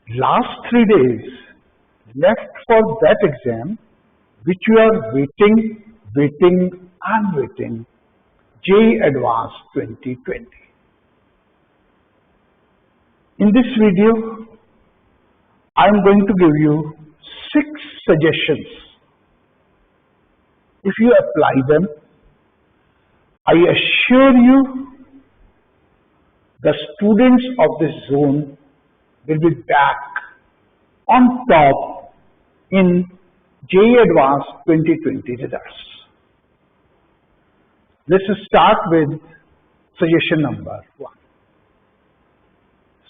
last 3 days left for that exam, which you are waiting and waiting, JEE Advanced 2020. In this video, I am going to give you 6 suggestions. If you apply them, I assure you the students of this zone will be back on top in JEE Advanced 2020 results. Let's start with suggestion number 1.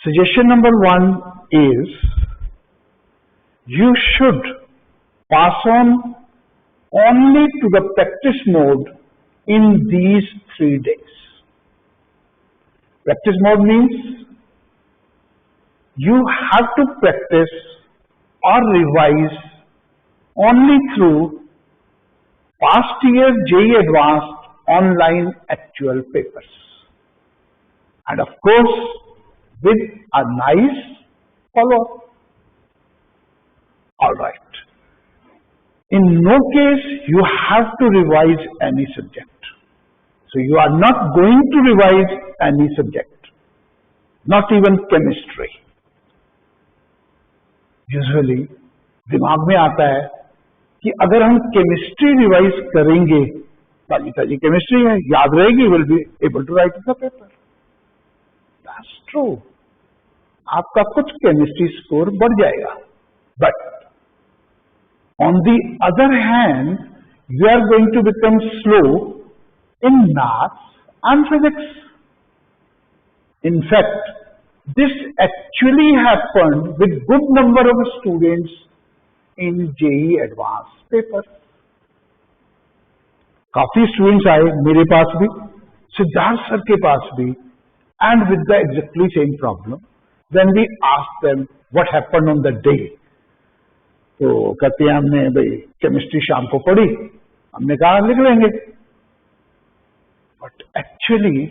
Suggestion number 1 is you should pass on only to the practice mode in these 3 days. Practice mode means you have to practice or revise only through past year JEE Advanced online actual papers. And of course, with a nice follow-up. Alright. In no case you have to revise any subject. So you are not going to revise any subject, not even chemistry. Usually दिमाग में आता है कि अगर हम chemistry revise करेंगे, ताजी chemistry है, याद रहेगी, will be able to write the paper. That's true. आपका कुछ केमिस्ट्री स्कोर बढ़ जाएगा, but on the other hand, you are going to become slow in maths and physics. In fact, this actually happened with good number of students in JEE Advanced papers. काफी students आए मेरे पास भी, Siddharth sir के पास भी, and with the exactly same problem. Then we asked them what happened on the day. तो कहते हैं हमने भाई केमिस्ट्री शाम को पढ़ी, हमने कहा लिख लेंगे. बट एक्चुअली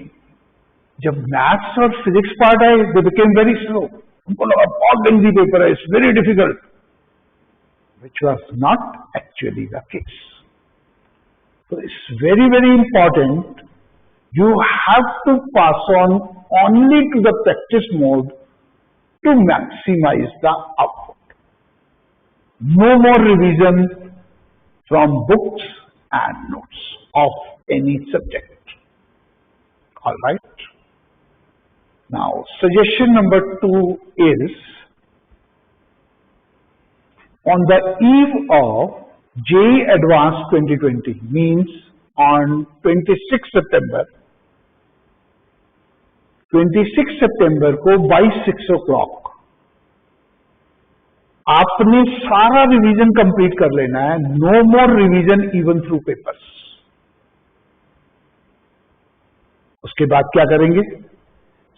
जब मैथ्स और फिजिक्स पार्ट आए, दे बिकेम वेरी स्लो. उनको लगा बहुत लेंथी पेपर है, it's very difficult, which was not actually the case. So it's very, very important. You have to pass on only to the practice mode to maximize the output. No more revision from books and notes of any subject. All right. Now, suggestion number 2 is on the eve of JEE Advanced 2020, means on 26 September. 26 September को by 6 o'clock आपने सारा revision complete कर लेना है. No मोर revision even through papers. उसके बाद क्या करेंगे?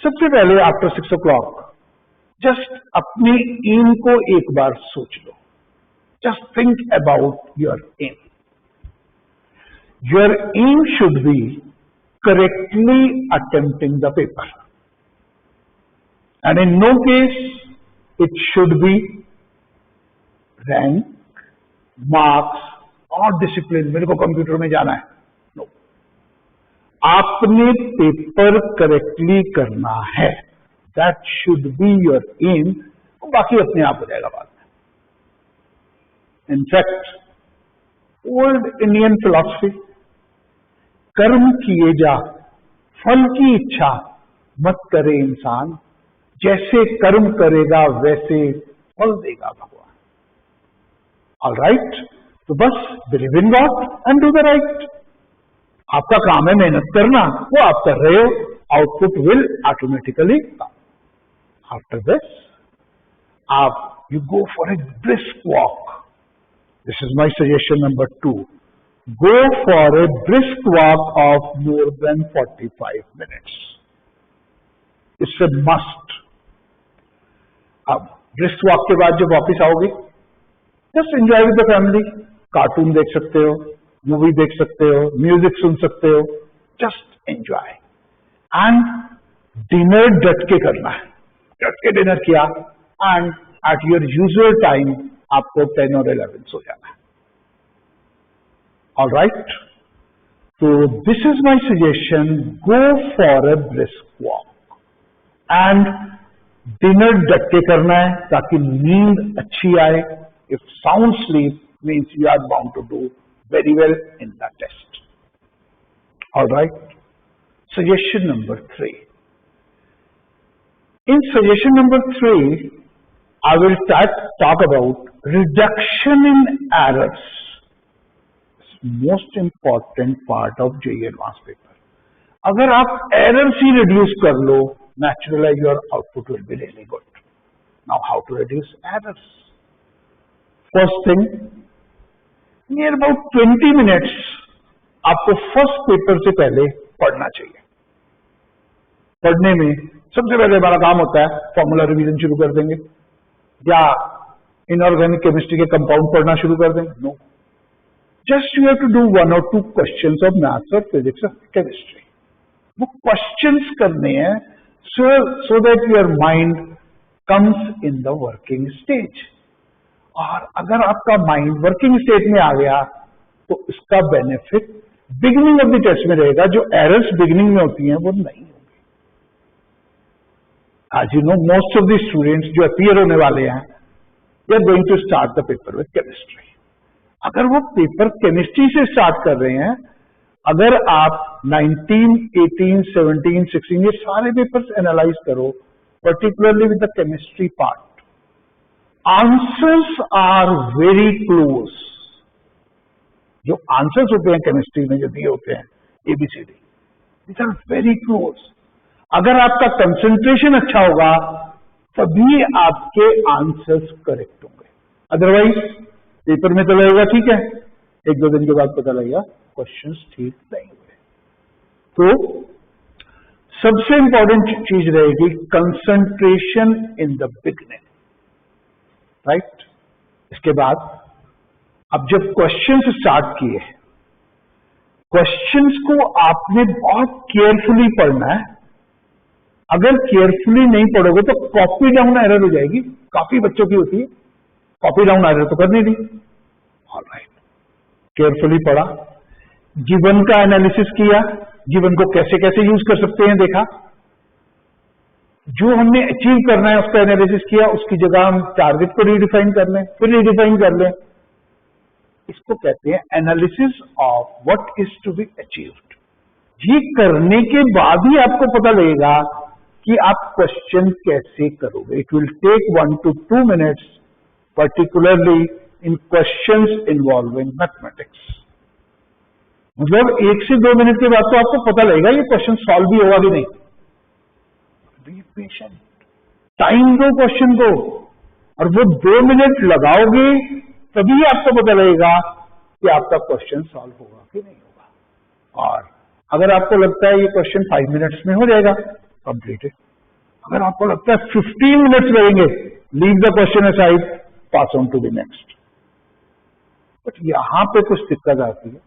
सबसे पहले आफ्टर 6 o'clock जस्ट अपनी एम को एक बार सोच लो. Just think about your aim. Your aim should be correctly attempting the paper, and in no case it should be rank, marks और डिसिप्लिन. मेरे को कंप्यूटर में जाना है. नो, आपने पेपर करेक्टली करना है. That should be your aim. बाकी अपने आप हो जाएगा बाद में. इनफैक्ट ओल्ड इंडियन फिलॉसफी, कर्म किए जा फल की इच्छा मत करे इंसान, जैसे कर्म करेगा वैसे फल देगा भगवान. All right. तो बस believe in God and do the right. आपका काम है मेहनत करना, वो आप कर रहे हो. Output will automatically come. After this आप you go for a brisk walk. This is my suggestion number 2. Go for a brisk walk of more than 45 minutes. It's a must. अब brisk walk के बाद जब वापस आओगे, just enjoy with the family. Cartoon देख सकते हो, movie देख सकते हो, म्यूजिक सुन सकते हो. Just enjoy. And dinner डट के करना है. डट के डिनर किया and at your usual time आपको 10 और 11 सो जाना है. ऑल राइट, तो this is my suggestion, go for a brisk walk and dinner डट के करना है ताकि नींद अच्छी आए. If sound sleep means you are bound to do very well in the test. All right, suggestion number 3. In suggestion number 3, I will talk about reduction in errors. It's most important part of JEE Advanced paper. अगर आप errors ही reduce कर लो, naturally your output will be really good. Now, how to reduce errors? First thing, near about 20 minutes आपको first paper से पहले पढ़ना चाहिए. पढ़ने में सबसे पहले हमारा काम होता है फॉर्मूला रिवीजन शुरू कर देंगे या इनऑर्गेनिक केमिस्ट्री के कंपाउंड पढ़ना शुरू कर देंगे. No, just you have to do 1 or 2 questions of maths और फिजिक्स और केमिस्ट्री. वो क्वेश्चंस करने हैं so that your mind comes in the working stage. और अगर आपका माइंड वर्किंग स्टेज में आ गया तो इसका benefit beginning of the test में रहेगा. जो एरर्स बिगिनिंग में होती हैं वो नहीं. As you know, most of the students जो अपीयर होने वाले हैं, they are going to start the paper with chemistry. अगर वो पेपर केमिस्ट्री से स्टार्ट कर रहे हैं, अगर आप 19, 18, 17, 16 ये सारे पेपर्स एनालाइज करो, particularly with the chemistry part, answers are very close. जो आंसर्स होते हैं केमिस्ट्री में जो दिए होते हैं ABCD, these are very close. अगर आपका कंसंट्रेशन अच्छा होगा तभी आपके आंसर्स करेक्ट होंगे. अदरवाइज पेपर में तो लगेगा ठीक है, 1-2 दिन के बाद पता लगेगा क्वेश्चंस ठीक नहीं हुए. तो सबसे इंपॉर्टेंट चीज रहेगी concentration in the beginning. Right, इसके बाद अब जब क्वेश्चंस स्टार्ट किए, क्वेश्चंस को आपने बहुत केयरफुली पढ़ना है. अगर केयरफुली नहीं पढ़ोगे तो कॉपी डाउन एरर हो जाएगी. काफी बच्चों की होती है, कॉपी डाउन एरर तो करनी नहीं. ऑलराइट, केयरफुली पढ़ा, गिवन का एनालिसिस किया, गिवन को कैसे कैसे यूज कर सकते हैं देखा, जो हमने अचीव करना है उसका एनालिसिस किया, उसकी जगह हम टारगेट को रीडिफाइन कर लें, फिर रीडिफाइन कर लें. इसको कहते हैं analysis of what is to be achieved. ये करने के बाद ही आपको पता लगेगा कि आप क्वेश्चन कैसे करोगे. It will take 1 to 2 minutes, particularly in questions involving mathematics. मतलब 1 से 2 मिनट के बाद तो आपको पता लगेगा ये क्वेश्चन सॉल्व भी होगा कि नहीं. बी पेशेंट, टाइम दो क्वेश्चन को, और वो 2 मिनट लगाओगे तभी आपको पता लगेगा कि आपका क्वेश्चन सॉल्व होगा कि नहीं होगा. और अगर आपको लगता है ये क्वेश्चन 5 मिनट्स में हो जाएगा, कंप्लीटेड. अगर आपको लगता है 15 मिनट्स लगेंगे, leave the question aside, pass on to the next. But यहां पे कुछ दिक्कत आती है.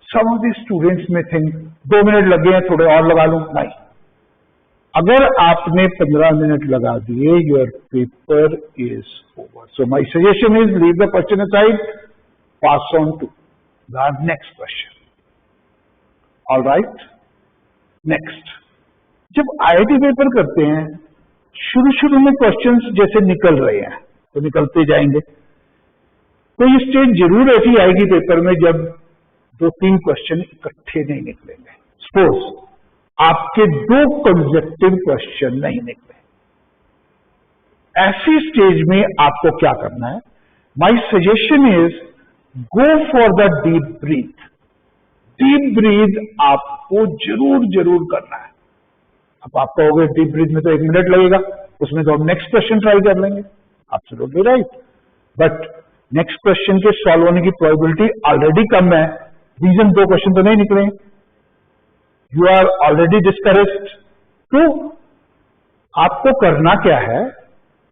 सम ऑफ द स्टूडेंट्स में थिंक 2 मिनट लगे हैं, थोड़े और लगा लूं. नहीं, अगर आपने 15 मिनट लगा दिए, your paper is over. So my suggestion is leave the question aside, pass on to the next question. All right, next, जब IIT पेपर करते हैं, शुरू में क्वेश्चंस जैसे निकल रहे हैं तो निकलते जाएंगे. तो ये स्टेज जरूर ऐसी आएगी पेपर में जब 2-3 क्वेश्चन इकट्ठे नहीं निकलेंगे. सपोज आपके 2 कंसेक्टिव क्वेश्चन नहीं निकले, ऐसी स्टेज में आपको क्या करना है? माई suggestion is go for the deep breath. Deep breath आपको जरूर करना है. अब आप कहोगे डीप ब्रीथ में तो 1 मिनट लगेगा, उसमें तो हम नेक्स्ट क्वेश्चन ट्राई कर लेंगे. Absolutely right, but next question के सॉल्व होने की प्रोबेबिलिटी ऑलरेडी कम है. रीजन 2 क्वेश्चन तो नहीं निकले, यू आर ऑलरेडी डिस्करेज्ड. तो आपको करना क्या है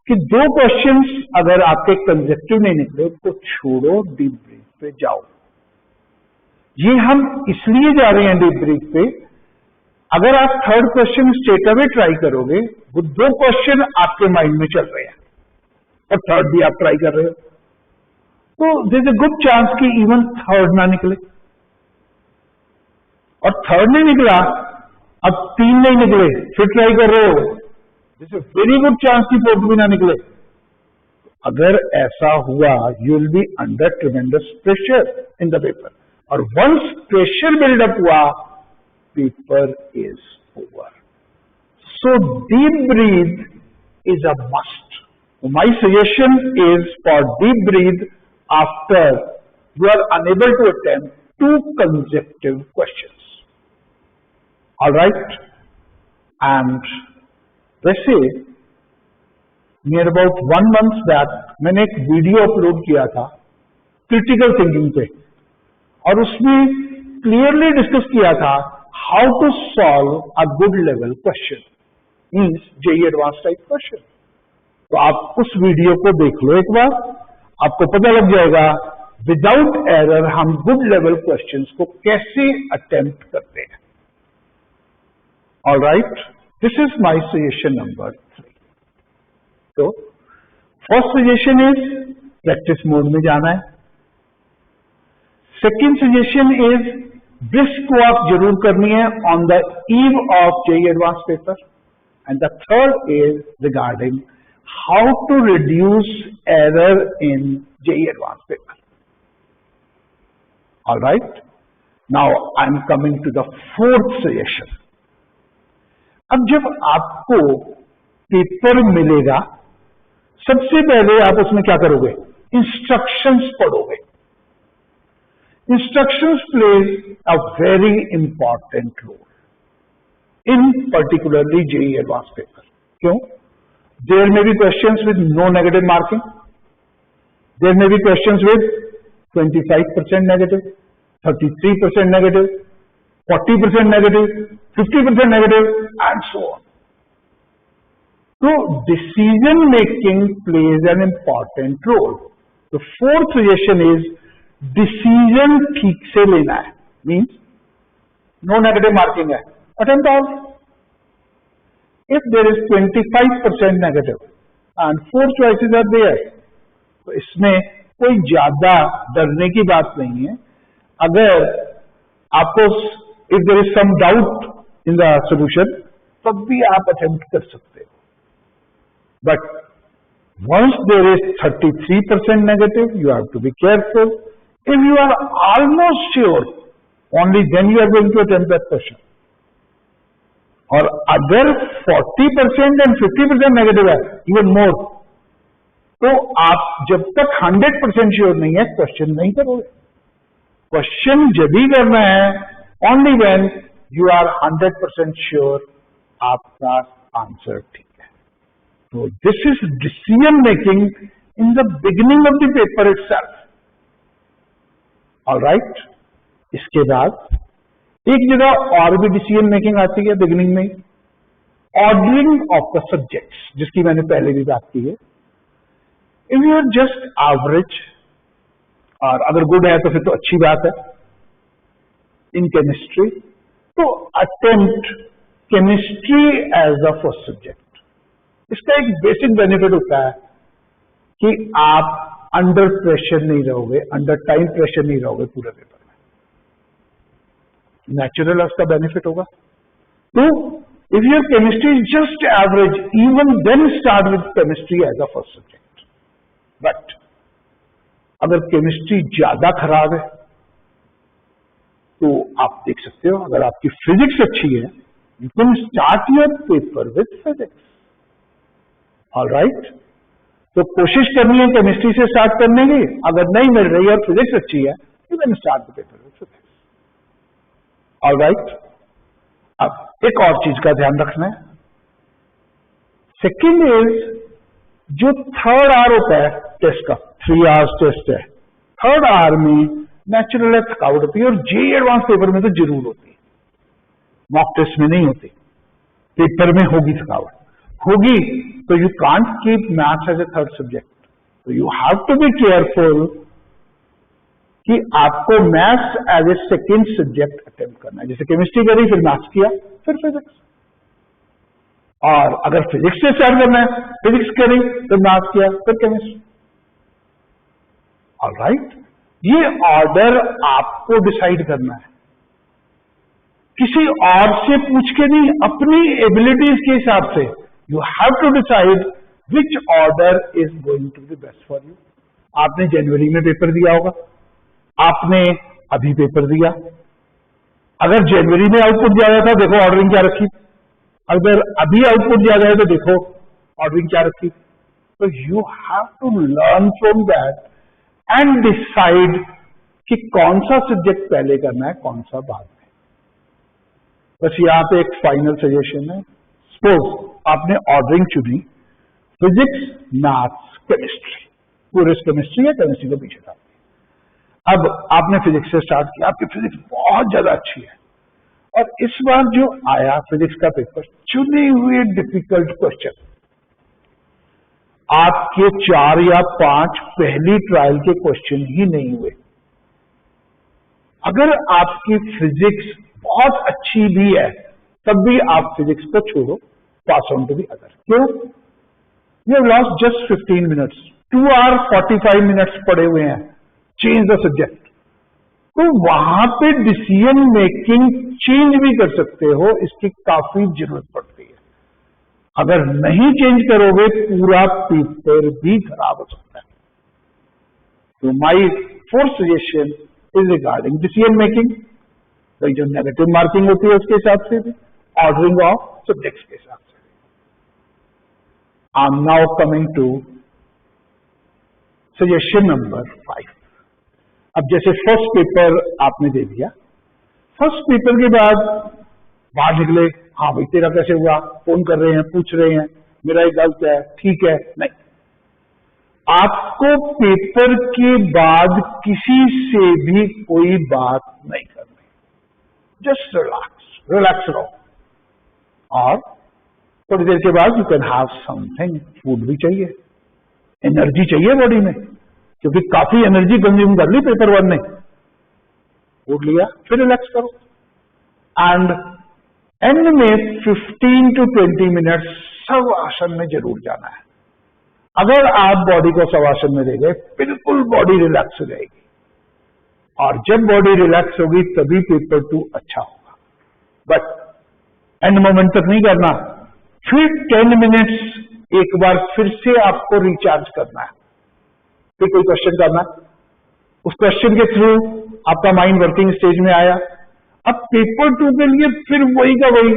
कि 2 क्वेश्चंस अगर आपके कंसेक्टिव नहीं निकले तो छोड़ो, डीप ब्रीथ पे जाओ. ये हम इसलिए जा रहे हैं डीप ब्रीथ पे, अगर आप 3rd question straight away try करोगे, वो 2 क्वेश्चन आपके माइंड में चल रहे हैं, और थर्ड भी आप ट्राई कर रहे हो, तो there is a good chance कि इवन थर्ड ना निकले। और थर्ड नहीं निकला, अब 3 नहीं निकले, फिर ट्राई कर रहे हो, this is very good chance कि फोर्थ भी ना निकले। अगर ऐसा हुआ, you will be under tremendous pressure in the paper, और वंस प्रेशर बिल्डअप हुआ, paper is over. So deep breath is a must. My suggestion is for deep breathe after you are unable to attempt 2 consecutive questions. All right? And वैसे near about 1 month back मैंने एक video upload किया था critical thinking पे, और उसमें clearly discuss किया था how to solve a good level question, means JEE advance type question. तो आप उस वीडियो को देख लो एक बार, आपको पता लग जाएगा विदाउट एरर हम गुड लेवल क्वेश्चंस को कैसे अटेम्प्ट करते हैं। Alright, this is my suggestion number 3। तो first suggestion is practice mode में जाना है। Second suggestion is brisk walk जरूर करनी है on the eve of JEE advance paper. And the third is regarding how to reduce error in JEE Advanced paper. All right. Now I'm coming to the fourth suggestion. अब जब आपको paper मिलेगा, सबसे पहले आप उसमें क्या करोगे? इंस्ट्रक्शंस पढ़ोगे। Instructions plays a very important role in particularly JEE Advanced paper. क्यों? There may be questions with no negative marking. There may be questions with 25% negative, 33% negative, 40% negative, 50% negative, and so on. So decision making plays an important role. The fourth suggestion is decision ठीक से लेना है, means no negative marking है, attempt all. If there is 25% negative and 4 choices are there, तो इसमें कोई ज्यादा डरने की बात नहीं है। अगर आपको if there is some doubt in the solution, तब भी आप अटेम्प्ट कर सकते हो। But once there is 33% negative, you have to be careful. If you are almost sure, only then you are going to attempt that question. और अगर 40% and 50% negative है, even more, तो आप जब तक 100% श्योर नहीं है क्वेश्चन नहीं करोगे। क्वेश्चन जब भी करना है only when you are 100% sure आपका आंसर ठीक है। तो this is decision making in the beginning of the paper itself. All right, इसके बाद एक जगह और भी डिसीजन मेकिंग आती है बिगिनिंग में, ऑर्डरिंग ऑफ द सब्जेक्ट्स, जिसकी मैंने पहले भी बात की है। If you are just average, और अगर गुड है तो फिर तो अच्छी बात है इन केमिस्ट्री, तो attempt chemistry as the first subject. इसका एक बेसिक बेनिफिट होता है कि आप अंडर प्रेशर नहीं रहोगे, अंडर टाइम प्रेशर नहीं रहोगे पूरे पेपर में, नेचुरल उसका बेनिफिट होगा। तो if your chemistry is just average, even then start with chemistry as a first subject. But अगर केमिस्ट्री ज्यादा खराब है तो आप देख सकते हो, अगर आपकी फिजिक्स अच्छी है, you can start your paper with physics. Alright, तो कोशिश करनी है केमिस्ट्री से स्टार्ट करने की। अगर नहीं मिल रही और फिजिक्स अच्छी है, you can start the paper with physics. Alright, अब एक और चीज का ध्यान रखना है। सेकेंड इज जो थर्ड आवर होता है टेस्ट का, 3 आवर्स टेस्ट है, थर्ड आवर में नेचुरल है थकावट होती है, और जेईई एडवांस पेपर में तो जरूर होती है, मॉक टेस्ट में नहीं होती, पेपर में होगी थकावट, होगी तो you can't keep maths as a third subject. तो you have to be careful कि आपको maths as a second subject attempt करना है। जैसे केमिस्ट्री करी, फिर मैथ्स किया, फिर फिजिक्स। और अगर फिजिक्स से स्टार्ट करना है, फिजिक्स करें, तो मैथ किया, फिर केमिस्ट्री। ऑलराइट, ये ऑर्डर आपको डिसाइड करना है, किसी और से पूछ के नहीं, अपनी एबिलिटीज के हिसाब से। You have to decide which order is going to be best for you. आपने जनवरी में पेपर दिया होगा, आपने अभी पेपर दिया। अगर जनवरी में आउटपुट ज्यादा था, देखो ऑर्डरिंग क्या रखी। अगर अभी आउटपुट ज्यादा है तो देखो ऑर्डरिंग क्या रखी। तो you have to learn from that and decide कि कौन सा सब्जेक्ट पहले करना है, कौन सा बाद में। बस यहां पे एक फाइनल सजेशन है। सपोज आपने ऑर्डरिंग चुनी, फिजिक्स, मैथ्स, केमिस्ट्री, पूरे केमिस्ट्री या केमिस्ट्री को पीछे था। अब आपने फिजिक्स से स्टार्ट किया, आपकी फिजिक्स बहुत ज्यादा अच्छी है, और इस बार जो आया फिजिक्स का पेपर, चुने हुए डिफिकल्ट क्वेश्चन, आपके 4 या 5 पहली ट्रायल के क्वेश्चन ही नहीं हुए। अगर आपकी फिजिक्स बहुत अच्छी भी है, तब भी आप फिजिक्स को छोड़ो, pass on to the other. क्यों? You have lost just 15 minutes, 2 hours 45 minutes पड़े हुए हैं, चेंज द सब्जेक्ट। तो वहां पे डिसीजन मेकिंग चेंज भी कर सकते हो, इसकी काफी जरूरत पड़ती है। अगर नहीं चेंज करोगे, पूरा पेपर भी खराब हो सकता है। तो माई 4th suggestion is regarding decision making. तो जो नेगेटिव मार्किंग होती है उसके हिसाब से भी, ऑर्डरिंग ऑफ सब्जेक्ट्स के हिसाब से। I am now coming to suggestion number 5। अब जैसे फर्स्ट पेपर आपने दे दिया, फर्स्ट पेपर के बाद बाहर निकले, हाँ भाई तेरा कैसे हुआ, फोन कर रहे हैं, पूछ रहे हैं, मेरा ये गलत है, ठीक है, नहीं। आपको पेपर के बाद किसी से भी कोई बात नहीं करनी, जस्ट रिलैक्स रहो। और थोड़ी देर के बाद you can have something, food भी चाहिए, एनर्जी चाहिए बॉडी में, क्योंकि काफी एनर्जी कंज्यूम कर ली पेपर 1 ने। फूड लिया, फिर रिलैक्स करो, एंड एंड में 15 to 20 मिनट्स शवासन में जरूर जाना है। अगर आप बॉडी को शवासन में ले गए, बिल्कुल बॉडी रिलैक्स हो जाएगी, और जब बॉडी रिलैक्स होगी तभी पेपर 2 अच्छा होगा। बट एंड मोमेंट तक नहीं करना, फिर 10 मिनट्स एक बार फिर से आपको रिचार्ज करना है, फिर कोई क्वेश्चन करना है, उस क्वेश्चन के थ्रू आपका माइंड वर्किंग स्टेज में आया। अब पेपर 2 के लिए फिर वही का वही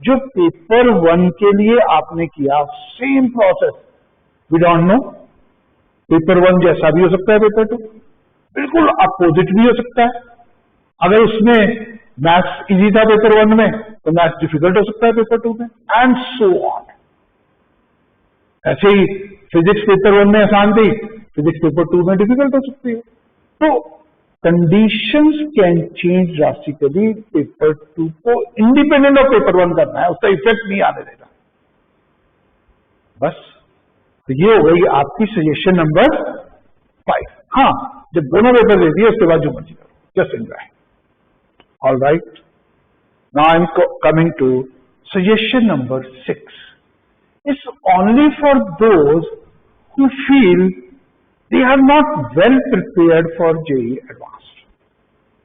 जो पेपर 1 के लिए आपने किया, same process. We don't know, paper 1 जैसा भी हो सकता है पेपर 2, बिल्कुल अपोजिट भी हो सकता है। अगर उसमें मैथ्स इजी था पेपर 1 में, तो मैथ्स डिफिकल्ट हो सकता है पेपर 2 में, एंड सो ऑन। ऐसे ही फिजिक्स पेपर 1 में आसान थी, फिजिक्स पेपर 2 में डिफिकल्ट हो सकती है। तो conditions can change drastically. Paper 2 को इंडिपेंडेंट ऑफ पेपर 1 करना है, उसका इफेक्ट नहीं आने देना। बस, तो ये हो गई आपकी सजेशन नंबर 5। हाँ, जब दोनों पेपर दे दिए उसके बाद जो मर्जी करो, just enjoy. All right, now I am coming to suggestion number 6। It's only for those who feel they are not well prepared for JEE Advanced।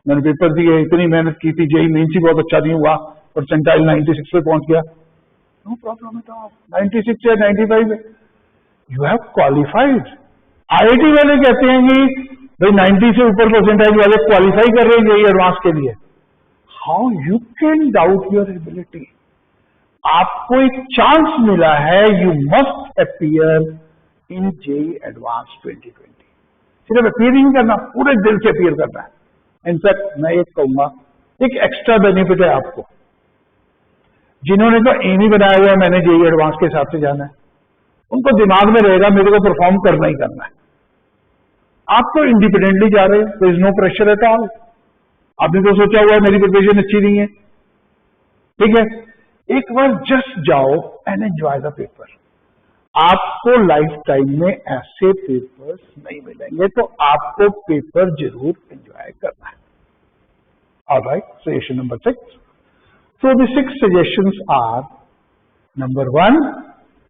मैंने पेपर दिए, इतनी मेहनत की थी, JEE मेंस ही बहुत अच्छा नहीं हुआ, परसेंटाइल 96 पे पहुंच गया, नो प्रॉब्लम एट ऑल। 96 या 95 है, यू हैव क्वालिफाइड। IIT वाले कहते हैं कि भाई 90 से ऊपर परसेंटाइल वाले क्वालिफाई कर रहे हैं JEE एडवांस के लिए। How you can doubt your ability? आपको एक चांस मिला है, you must appear in JEE advance 2020। सिर्फ अपीयर नहीं करना, पूरे दिल से अपीयर करना है। इनफैक्ट मैं एक कहूंगा, एक एक्स्ट्रा बेनिफिट है आपको। जिन्होंने तो एम ही बनाया हुआ है मैंने JEE एडवांस के हिसाब से जाना है, उनको दिमाग में रहेगा मेरे को परफॉर्म करना ही करना है। आप तो इंडिपेंडेंटली जा रहे हो, तो is no pressure at all. आपने तो सोचा हुआ है मेरी प्रिपरेशन अच्छी नहीं है, ठीक है, एक बार जस्ट जाओ एंड एंजॉय द पेपर। आपको लाइफ टाइम में ऐसे पेपर्स नहीं मिलेंगे, तो आपको पेपर जरूर एंजॉय करना है। Alright, suggestion number 6। So the 6 suggestions are, number 1,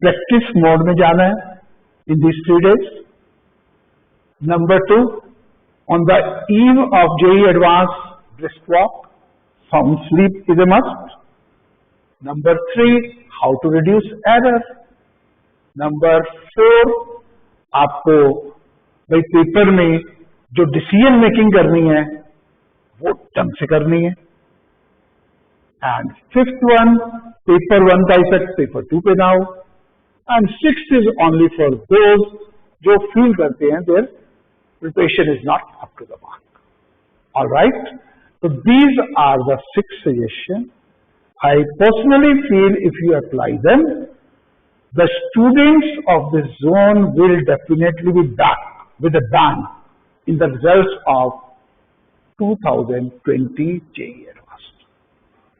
practice mode में जाना है इन these 3 days. Number 2, on the eve of JEE Advanced, brisk walk, sound sleep is a must. Number 3, how to reduce error. Number 4, आपको भाई paper में जो decision making करनी है वो ढंग से करनी है. एंड 5th वन, पेपर 1 का इफेक्ट पेपर 2 पे ना हो. And 6th is only for those जो फील करते हैं their preparation is not up to the mark. All right, so these are the 6 suggestions. I personally feel if you apply them, the students of this zone will definitely be back with a bang in the results of 2020 JEE Advanced.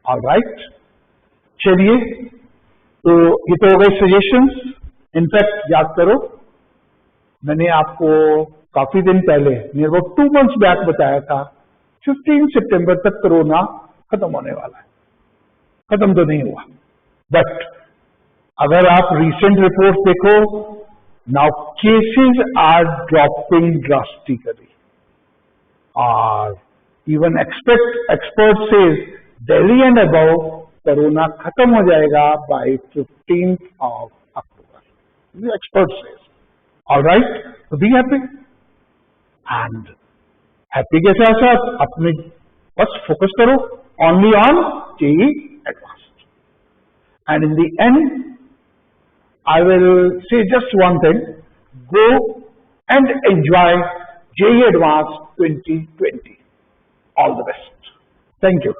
All right? चलिए, तो ये तो हो गए suggestions. In fact याद करो, मैंने आपको काफी दिन पहले, नियर अबाउट 2 months बैक बताया था 15 सितंबर तक कोरोना खत्म होने वाला है. खत्म तो नहीं हुआ, बट अगर आप रिसेंट रिपोर्ट देखो, now cases are dropping drastically. और even expert says Delhi and above corona खत्म हो जाएगा by 15th of October. Expert says. All right, तो बी हैप्पी. एंड हैप्पी के साथ साथ अपने बस फोकस करो only on JEE Advanced. And in the end, I will say just one thing: go and enjoy JEE Advanced 2020. All the best. Thank you.